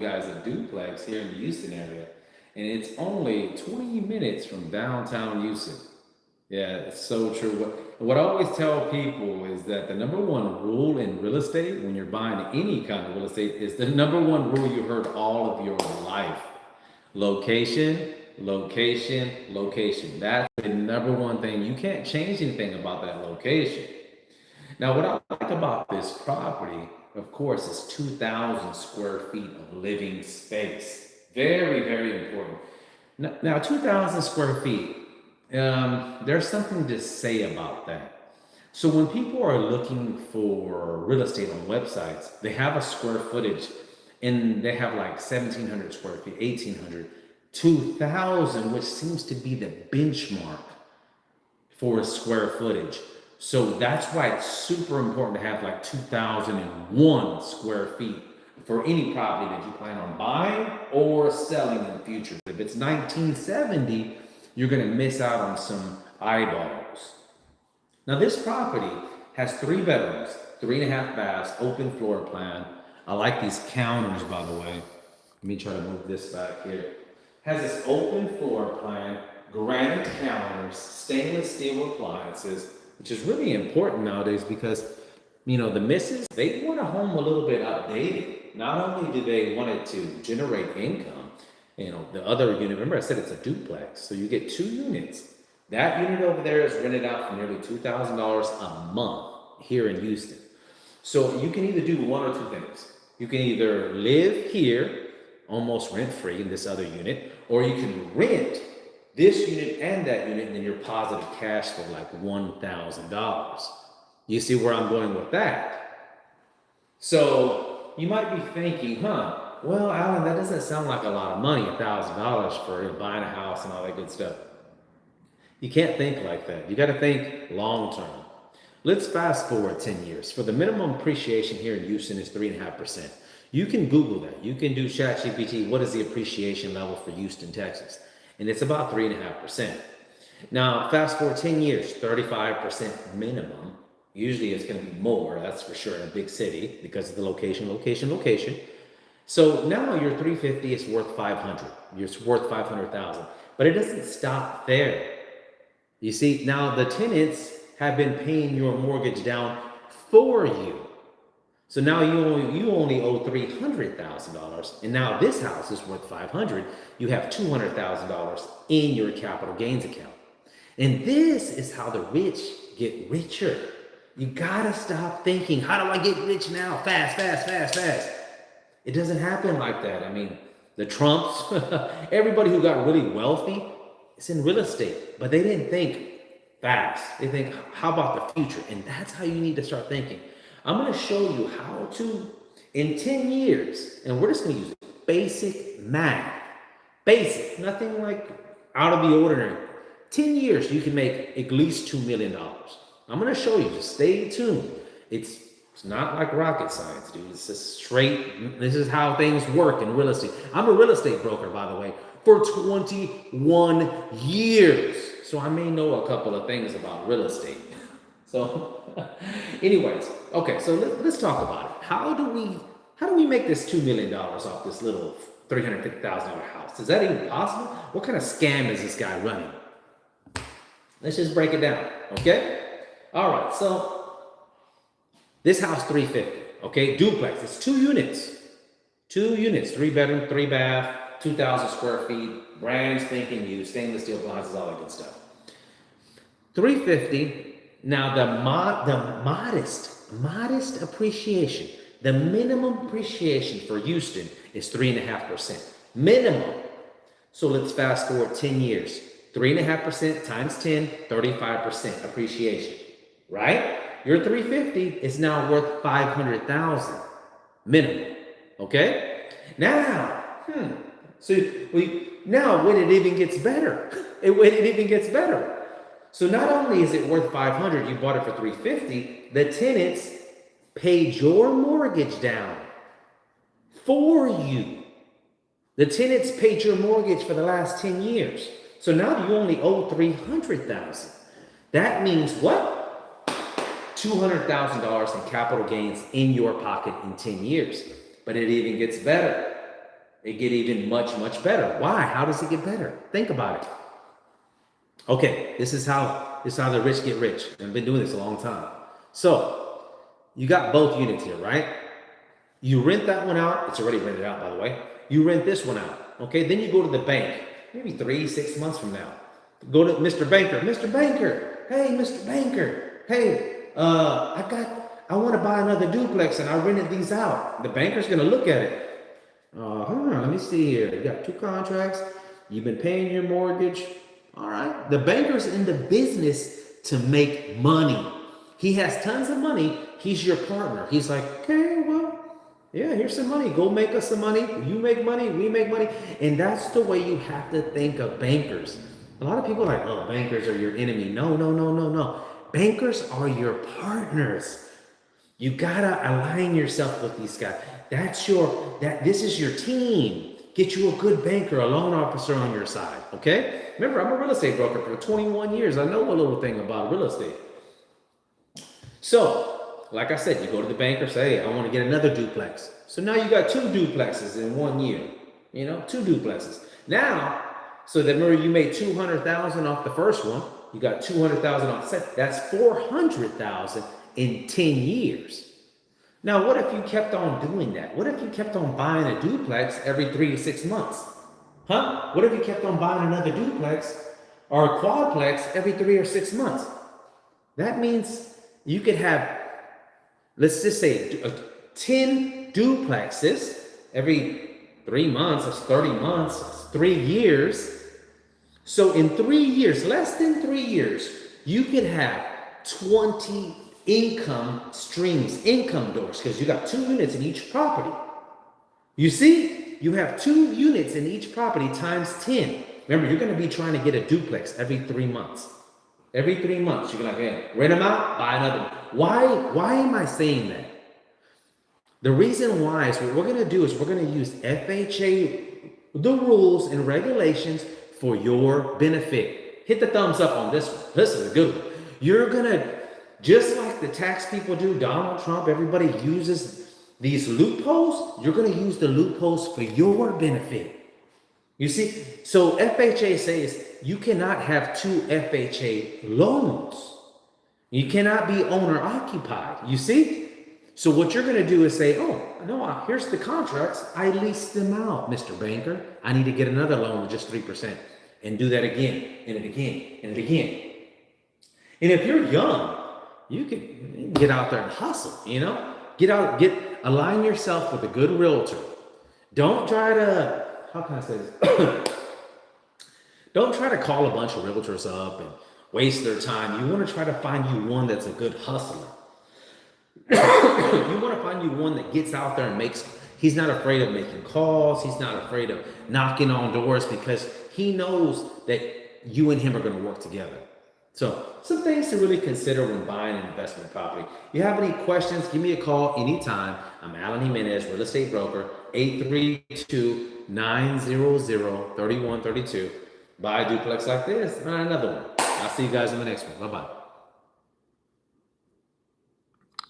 guys a duplex here in the Houston area, and it's only 20 minutes from downtown Houston. Yeah, it's so true. What I always tell people is that the number one rule in real estate, when you're buying any kind of real estate, is the number one rule you heard all of your life: location, location, location. That's the number one thing. You can't change anything about that location. Now, what I like about this property, of course, is 2,000 square feet of living space. Very, very important. Now 2,000 square feet, there's something to say about that. So when people are looking for real estate on websites, they have a square footage and they have like 1,700 square feet, 1,800, 2,000, which seems to be the benchmark for square footage. So that's why it's super important to have like 2001 square feet for any property that you plan on buying or selling in the future. If it's 1970, you're going to miss out on some eyeballs. Now, this property has 3 bedrooms, 3.5 baths, open floor plan. I like these counters, by the way. Let me try to move this back here. Has this open floor plan, granite counters, stainless steel appliances, which is really important nowadays because, the misses, they want a home a little bit outdated. Not only do they want it to generate income, the other unit, remember I said it's a duplex, so you get 2 units. That unit over there is rented out for nearly $2,000 a month here in Houston. So you can either do one or two things. You can either live here, almost rent-free in this other unit, or you can rent this unit and that unit, and then you're positive cash for like $1,000. You see where I'm going with that? So you might be thinking, well, Alan, that doesn't sound like a lot of money, $1,000 for buying a house and all that good stuff. You can't think like that. You got to think long term. Let's fast forward 10 years. For the minimum appreciation here in Houston is 3.5%. You can Google that. You can do ChatGPT. What is the appreciation level for Houston, Texas? And it's about 3.5%. Now, fast forward 10 years, 35% minimum. Usually it's going to be more, that's for sure, in a big city because of the location. So now your 350 is worth 500. It's worth 500,000. But it doesn't stop there. You see, now the tenants have been paying your mortgage down for you. So now you only owe $300,000, and now this house is worth $500,000. You have $200,000 in your capital gains account, and this is how the rich get richer. You gotta stop thinking, how do I get rich now? Fast. It doesn't happen like that. I mean, the Trumps, everybody who got really wealthy, it's in real estate, but they didn't think fast. They think, how about the future? And that's how you need to start thinking. I'm going to show you how to, in 10 years, and we're just going to use basic math. Basic, nothing like out of the ordinary. 10 years, you can make at least $2 million. I'm going to show you, just stay tuned. It's not like rocket science, dude. It's just straight, this is how things work in real estate. I'm a real estate broker, by the way, for 21 years. So I may know a couple of things about real estate. So anyways, okay, so let's talk about it. How do we make this $2 million off this little $350,000 house? Is that even possible? What kind of scam is this guy running? Let's just break it down, okay? All right, so this house, 350, okay? Duplex, it's 2 units. 2 units, 3 bedroom, 3 bath, 2,000 square feet, brand spanking new, stainless steel appliances, all that good stuff. 350. Now the modest appreciation, the minimum appreciation for Houston is 3.5%. Minimum. So let's fast forward 10 years. 3.5% times 10, 35% appreciation, right? Your 350 is now worth 500,000 minimum. Okay? Now, now when it even gets better, So not only is it worth 500, you bought it for 350, the tenants paid your mortgage down for you. The tenants paid your mortgage for the last 10 years. So now you only owe 300,000. That means what? $200,000 in capital gains in your pocket in 10 years. But it even gets better. it get even much, much better. Why? How does it get better? Think about it. Okay, this is how the rich get rich. I've been doing this a long time. So you got both units here, right? You rent that one out. It's already rented out, by the way. You rent this one out. Okay, then you go to the bank, maybe 3-6 months from now. Go to Mr. Banker. Mr. Banker, hey, Mr. Banker, hey, I want to buy another duplex and I rented these out. The banker's gonna look at it. Let me see here. You got 2 contracts. You've been paying your mortgage. All right. The banker's in the business to make money. He has tons of money. He's your partner. He's like, okay, well, yeah, here's some money. Go make us some money. You make money. We make money. And that's the way you have to think of bankers. A lot of people are like, oh, bankers are your enemy. No, no, no, no, no. Bankers are your partners. You gotta align yourself with these guys. This is your team. Get you a good banker, a loan officer on your side, okay? Remember, I'm a real estate broker for 21 years. I know a little thing about real estate. So, like I said, you go to the banker, say, hey, I want to get another duplex. So now you got 2 duplexes in 1 year, 2 duplexes. Now, so that remember you made $200,000 off the first one, you got $200,000 off the second. That's $400,000 in 10 years. Now, what if you kept on doing that? What if you kept on buying a duplex every 3 to 6 months? Huh? What if you kept on buying another duplex or a quadplex every 3 or 6 months? That means you could have, let's just say, 10 duplexes every 3 months. That's 30 months. That's 3 years. So in 3 years, less than 3 years, you could have 20 income streams, income doors, because you got 2 units in each property. You see, you have 2 units in each property times 10. Remember, you're going to be trying to get a duplex every 3 months. Every 3 months, you're going to rent them out, buy another one. Why am I saying that? The reason why is what we're going to do is we're going to use FHA, the rules and regulations for your benefit. Hit the thumbs up on this one. This is a good one. You're going to, just like the tax people do, Donald Trump, everybody uses these loopholes. You're going to use the loopholes for your benefit. You see, so FHA says you cannot have 2 FHA loans. You cannot be owner occupied. You see? So what you're going to do is say, oh, no, here's the contracts. I leased them out, Mr. Banker. I need to get another loan with just 3%, and do that again and again and again. And if you're young, you can get out there and hustle, align yourself with a good realtor. Don't try to, how can I say this? Don't try to call a bunch of realtors up and waste their time. You want to try to find you one that's a good hustler. You want to find you one that gets out there and he's not afraid of making calls. He's not afraid of knocking on doors, because he knows that you and him are going to work together. So some things to really consider when buying an investment property. If you have any questions, give me a call anytime. I'm Alan Jimenez, real estate broker, 832-900-3132. Buy a duplex like this, and another one. I'll see you guys in the next one. Bye-bye.